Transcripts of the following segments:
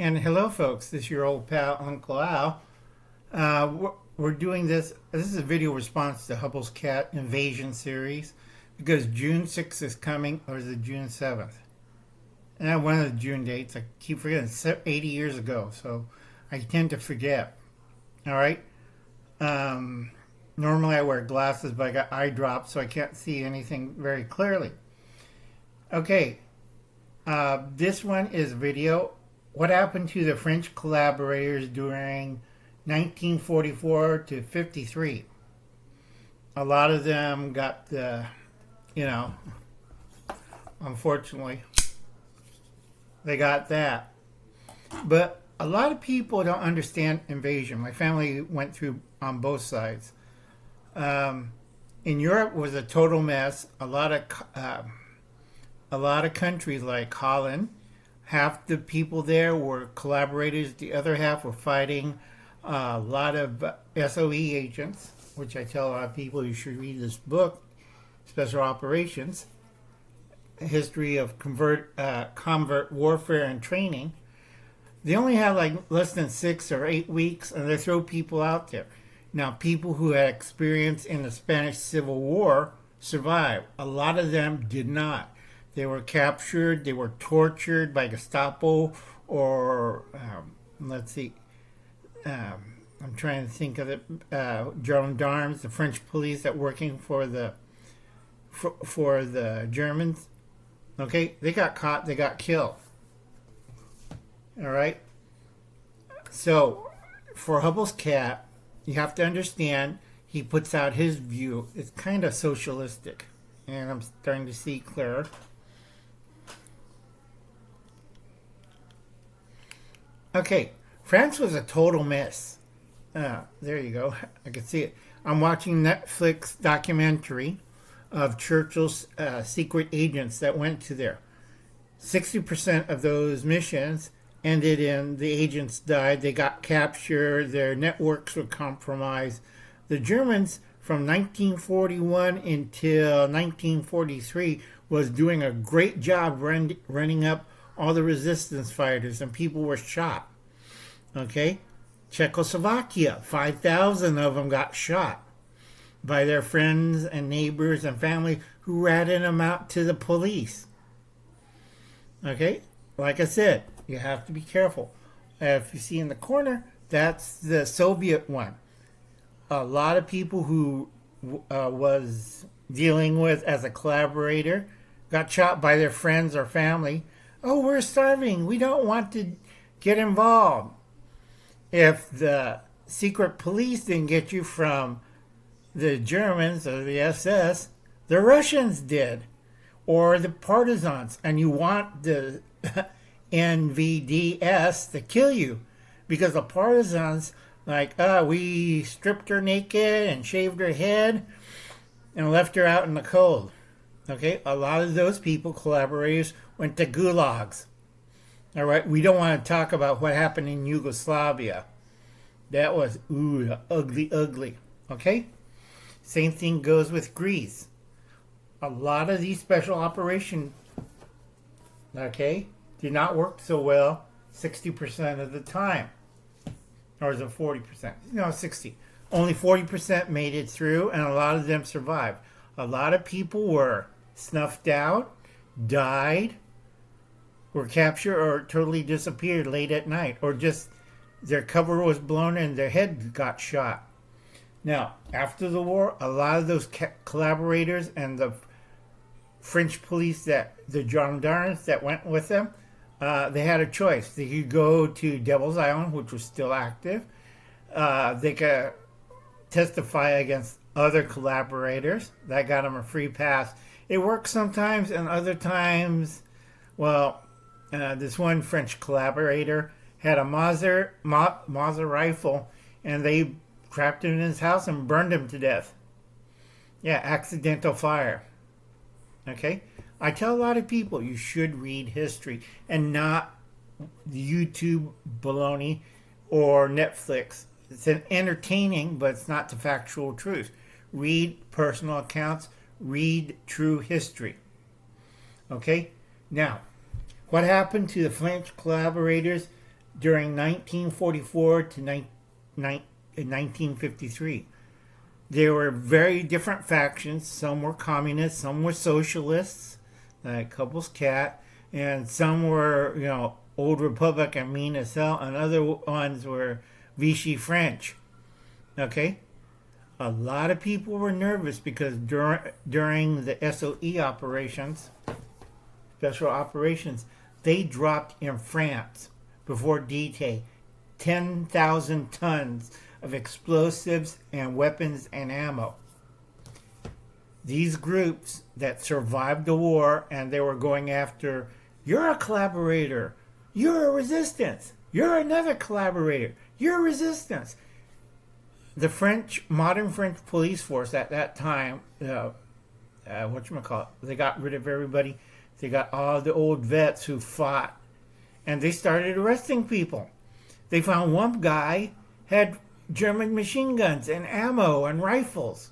And hello, folks. This is your old pal, Uncle Al. We're doing this. This is a video response to Hupple's Cat Invasion series because June 6th is coming, or is it June 7th? And one of the June dates. I keep forgetting. It's 80 years ago, so I tend to forget. All right. Normally I wear glasses, but I got eye drops, so I can't see anything very clearly. Okay. This one is video. What happened to the French collaborators during 1944 to 53? A lot of them got the, unfortunately, they got that. But a lot of people don't understand invasion. My family went through on both sides. In Europe was a total mess. A lot of countries like Holland, half the people there were collaborators. The other half were fighting a lot of SOE agents, which I tell a lot of people you should read this book, Special Operations, History of Convert Warfare and Training. They only had like less than 6 or 8 weeks, and they throw people out there. Now, people who had experience in the Spanish Civil War survived. A lot of them did not. They were captured, they were tortured by Gestapo or, I'm trying to think of it, gendarmes, the French police that working for the Germans. Okay, they got caught, they got killed. All right? So, for Hupple's cat, you have to understand, he puts out his view. It's kind of socialistic, and I'm starting to see clearer. Okay, France was a total mess. There you go. I can see it. I'm watching Netflix documentary of Churchill's secret agents that went to there. 60% of those missions ended in the agents died. They got captured. Their networks were compromised. The Germans from 1941 until 1943 was doing a great job running up all the resistance fighters, and people were shot. Okay? Czechoslovakia, 5,000 of them got shot by their friends and neighbors and family who ratted them out to the police. Okay? Like I said, you have to be careful. If you see in the corner, that's the Soviet one. A lot of people who was dealing with as a collaborator got shot by their friends or family. Oh, we're starving. We don't want to get involved. If the secret police didn't get you from the Germans or the SS, the Russians did. Or the partisans. And you want the NVDS to kill you. Because the partisans, we stripped her naked and shaved her head and left her out in the cold. Okay, a lot of those people, collaborators, went to gulags. All right, we don't want to talk about what happened in Yugoslavia. That was, ugly, ugly. Okay? Same thing goes with Greece. A lot of these special operations, okay, did not work so well 60% of the time. Or is it 40%? No, 60. Only 40% made it through, and a lot of them survived. A lot of people were snuffed out, died, were captured, or totally disappeared late at night, or just their cover was blown and their head got shot. Now, after the war, a lot of those collaborators and the French police, the gendarmes that went with them, they had a choice. They could go to Devil's Island, which was still active. They could testify against other collaborators. That got them a free pass. It works sometimes, and other times, this one French collaborator had a Mauser rifle, and they trapped him in his house and burned him to death. Yeah, accidental fire. Okay? I tell a lot of people you should read history and not YouTube baloney or Netflix. It's an entertaining, but it's not the factual truth. Read personal accounts. Read true history. Okay? Now, what happened to the French collaborators during 1944 to 1953. There were very different factions. Some were communists, some were socialists, like Couples Cat, and some were, Old Republic and mean as hell, and other ones were Vichy French. Okay? A lot of people were nervous because during the SOE operations, special operations, they dropped in France before D-Day 10,000 tons of explosives and weapons and ammo. These groups that survived the war, and they were going after, you're a collaborator, you're a resistance, you're another collaborator, you're a resistance. The modern French police force at that time, they got rid of everybody. They got all the old vets who fought, and they started arresting people. They found one guy had German machine guns and ammo and rifles.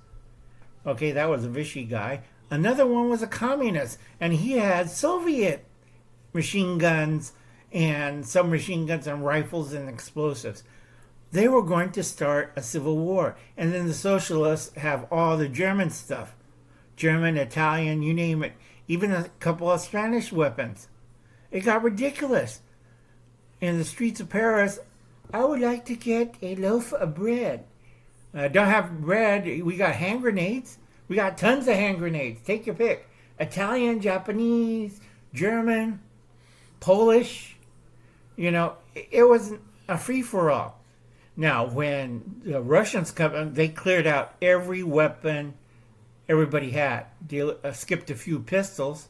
Okay, that was a Vichy guy. Another one was a communist, and he had Soviet machine guns and submachine guns and rifles and explosives. They were going to start a civil war. And then the socialists have all the German stuff. German, Italian, you name it. Even a couple of Spanish weapons. It got ridiculous. In the streets of Paris, I would like to get a loaf of bread. Don't have bread. We got hand grenades. We got tons of hand grenades. Take your pick. Italian, Japanese, German, Polish. It was a free-for-all. Now, when the Russians come, they cleared out every weapon everybody had. They skipped a few pistols,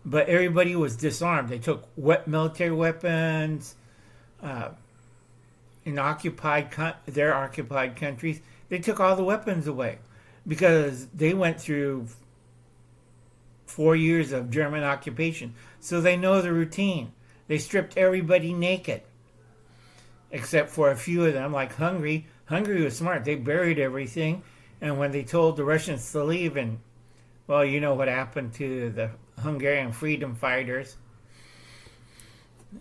but everybody was disarmed. They took military weapons in their occupied countries. They took all the weapons away because they went through 4 years of German occupation. So they know the routine. They stripped everybody naked. Except for a few of them, like Hungary. Hungary was smart. They buried everything. And when they told the Russians to leave, and, well, you know what happened to the Hungarian freedom fighters.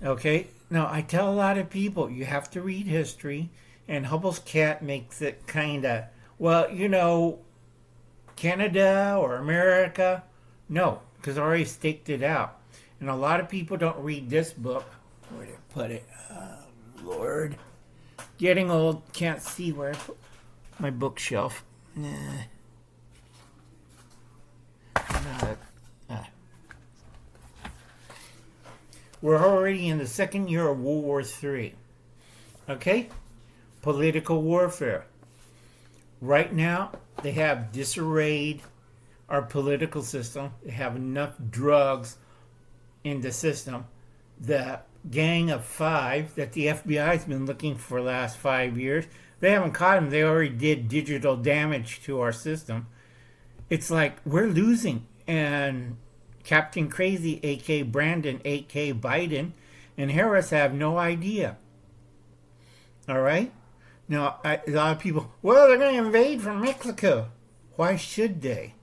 Okay? Now, I tell a lot of people, you have to read history. And Hupple's cat makes it kind of, Canada or America. No, because I already staked it out. And a lot of people don't read this book. Where did I put it? Lord. Getting old, can't see where I put my bookshelf. We're already in the second year of World War III. Okay? Political warfare. Right now, they have disarrayed our political system. They have enough drugs in the system. The gang of 5 that the FBI has been looking for the last 5 years, they haven't caught them. They already did digital damage to our system. It's like we're losing. And Captain Crazy, a.k.a. Brandon, a.k.a. Biden, and Harris have no idea. All right? Now, a lot of people, well, they're going to invade from Mexico. Why should they?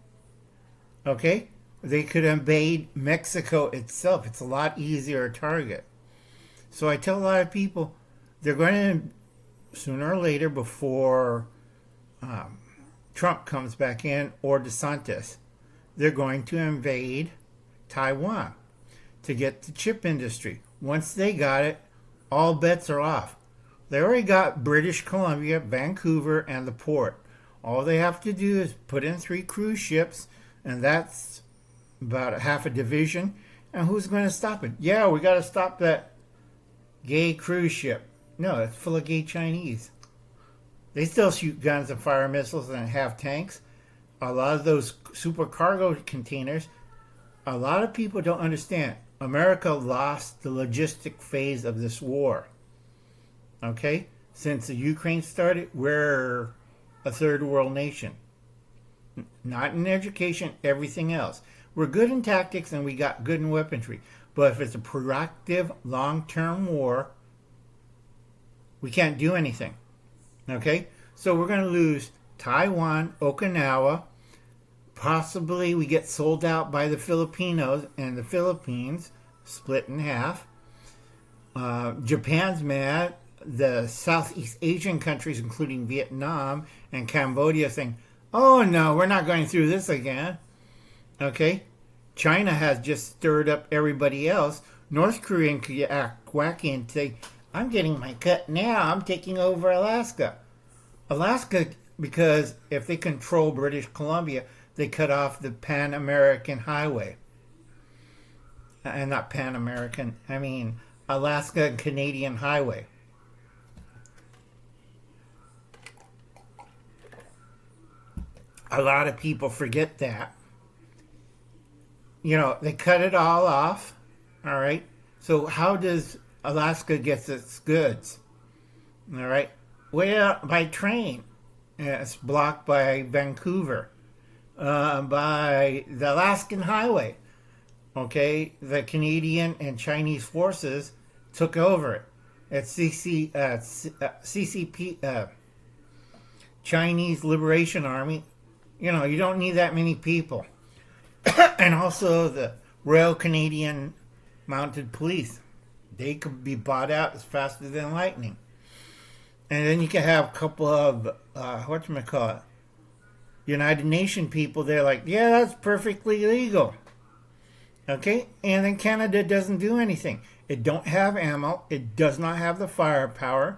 Okay? They could invade Mexico itself. It's a lot easier to target. So I tell a lot of people, they're going to, sooner or later, before Trump comes back in, or DeSantis, they're going to invade Taiwan to get the chip industry. Once they got it, all bets are off. They already got British Columbia, Vancouver, and the port. All they have to do is put in 3 cruise ships, and that's about half a division. And who's going to stop it? Yeah, we got to stop that gay cruise ship. No, it's full of gay Chinese. They still shoot guns and fire missiles and have tanks. A lot of those supercargo containers, a lot of people don't understand. America lost the logistic phase of this war. Okay? Since the Ukraine started, we're a third world nation. Not in education, everything else. We're good in tactics and we got good in weaponry. But if it's a proactive, long-term war, we can't do anything. Okay? So we're going to lose Taiwan, Okinawa. Possibly we get sold out by the Filipinos and the Philippines, split in half. Japan's mad. The Southeast Asian countries, including Vietnam and Cambodia, saying, "Oh no, we're not going through this again." Okay, China has just stirred up everybody else. North Korea could act wacky and say, "I'm getting my cut now. I'm taking over Alaska." Alaska, because if they control British Columbia, they cut off the Pan American Highway. And not Pan American, I mean Alaska and Canadian Highway. A lot of people forget that. They cut it all off. All right. So how does Alaska get its goods? All right. Well, by train. It's blocked by Vancouver, by the Alaskan Highway. Okay. The Canadian and Chinese forces took over it. It's CCP, Chinese Liberation Army. You don't need that many people. And also the Royal Canadian Mounted Police. They could be bought out as faster than lightning. And then you can have a couple of, United Nations people. They're like, yeah, that's perfectly legal. Okay? And then Canada doesn't do anything. It don't have ammo. It does not have the firepower.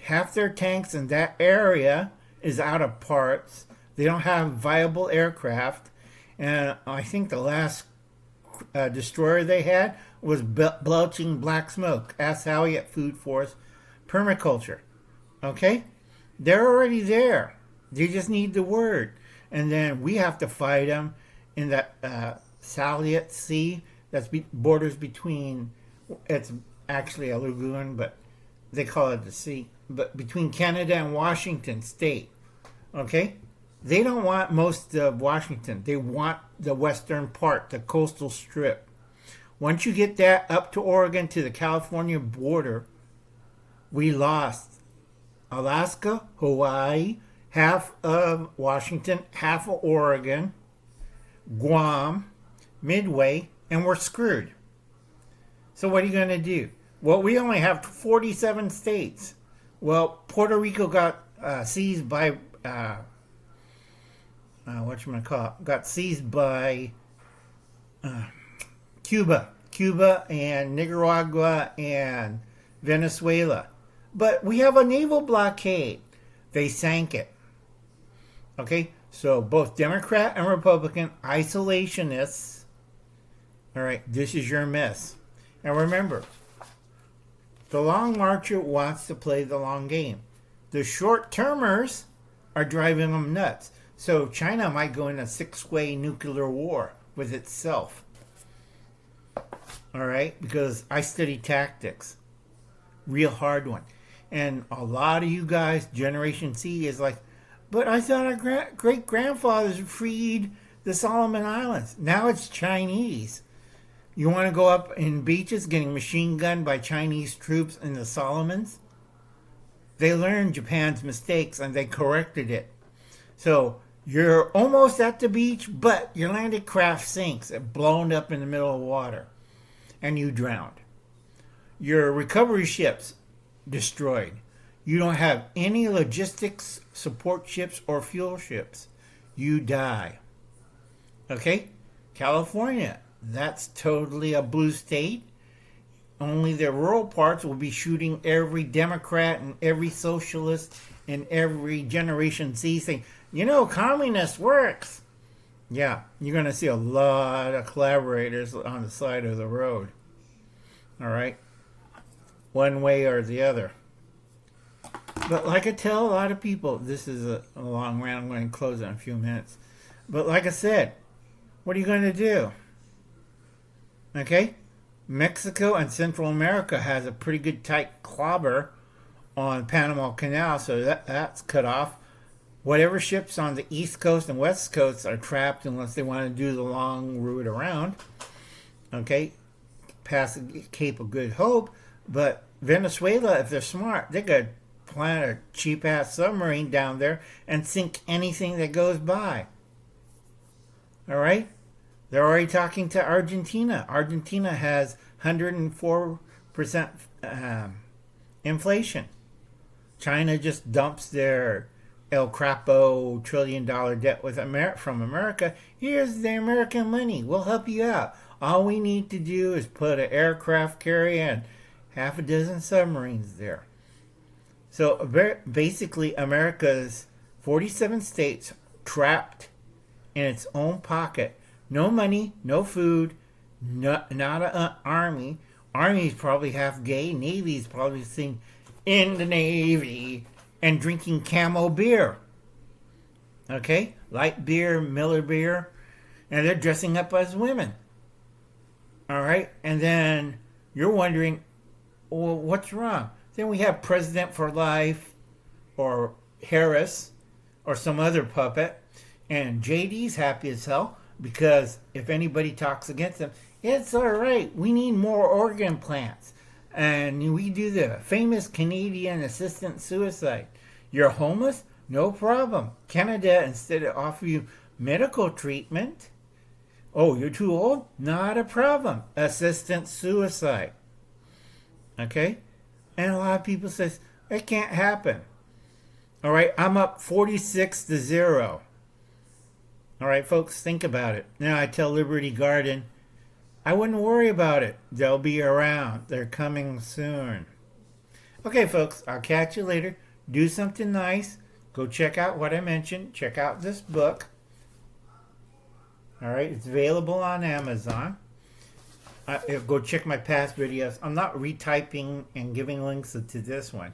Half their tanks in that area is out of parts. They don't have viable aircraft. And I think the last destroyer they had was belching black smoke. Ask Howie at Food Force Permaculture. Okay? They're already there. They just need the word. And then we have to fight them in that Salyut Sea that borders between, it's actually a lagoon, but they call it the sea, but between Canada and Washington State. Okay? They don't want most of Washington. They want the western part, the coastal strip. Once you get that up to Oregon to the California border, we lost Alaska, Hawaii, half of Washington, half of Oregon, Guam, Midway, and we're screwed. So what are you going to do? Well, we only have 47 states. Well, Puerto Rico got seized by... got seized by Cuba and Nicaragua and Venezuela. But we have a naval blockade. They sank it. Okay? So both Democrat and Republican isolationists, all right, this is your mess. And remember, the long marcher wants to play the long game. The short-termers are driving them nuts. So China might go in a six-way nuclear war with itself. All right? Because I study tactics. Real hard one. And a lot of you guys, Generation C, is like, but I thought our great-grandfathers freed the Solomon Islands. Now it's Chinese. You want to go up in beaches getting machine gunned by Chinese troops in the Solomons? They learned Japan's mistakes and they corrected it. So you're almost at the beach, but your landed craft sinks. It blown up in the middle of water. And you drowned. Your recovery ships destroyed. You don't have any logistics support ships or fuel ships. You die. Okay? California, that's totally a blue state. Only the rural parts will be shooting every Democrat and every socialist and every Generation Z saying, communist works. Yeah, you're going to see a lot of collaborators on the side of the road. All right? One way or the other. But like I tell a lot of people, this is a long rant. I'm going to close in a few minutes. But like I said, what are you going to do? Okay? Mexico and Central America has a pretty good tight clobber on Panama Canal, so that's cut off. Whatever ships on the East Coast and West Coast are trapped unless they want to do the long route around. Okay? Past the Cape of Good Hope. But Venezuela, if they're smart, they could plant a cheap-ass submarine down there and sink anything that goes by. All right? They're already talking to Argentina. Argentina has 104% inflation. China just dumps their El Crapo $1 trillion debt with from America. Here's the American money. We'll help you out. All we need to do is put an aircraft carrier and half a dozen submarines there. So basically, America's 47 states trapped in its own pocket. No money, no food, not an army. Army's probably half gay. Navy's probably sing in the Navy and drinking Camel beer. Okay? Light beer, Miller beer. And they're dressing up as women. All right? And then you're wondering, well, what's wrong? Then we have President for Life or Harris or some other puppet. And JD's happy as hell because if anybody talks against him, it's all right. We need more organ plants. And we do the famous Canadian assisted suicide. You're homeless? No problem. Canada, instead of offer you medical treatment, oh, you're too old? Not a problem. Assisted suicide. Okay? And a lot of people says, it can't happen. All right, I'm up 46-0. All right, folks, think about it. Now I tell Liberty Garden, I wouldn't worry about it. They'll be around. They're coming soon. Okay, folks, I'll catch you later. Do something nice. Go check out what I mentioned. Check out this book. All right, it's available on Amazon. Go check my past videos. I'm not retyping and giving links to this one.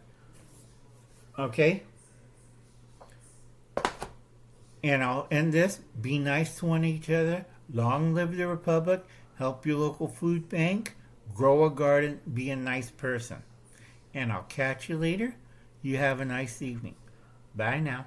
Okay? And I'll end this. Be nice to one each other. Long live the Republic. Help your local food bank. Grow a garden. Be a nice person. And I'll catch you later. You have a nice evening. Bye now.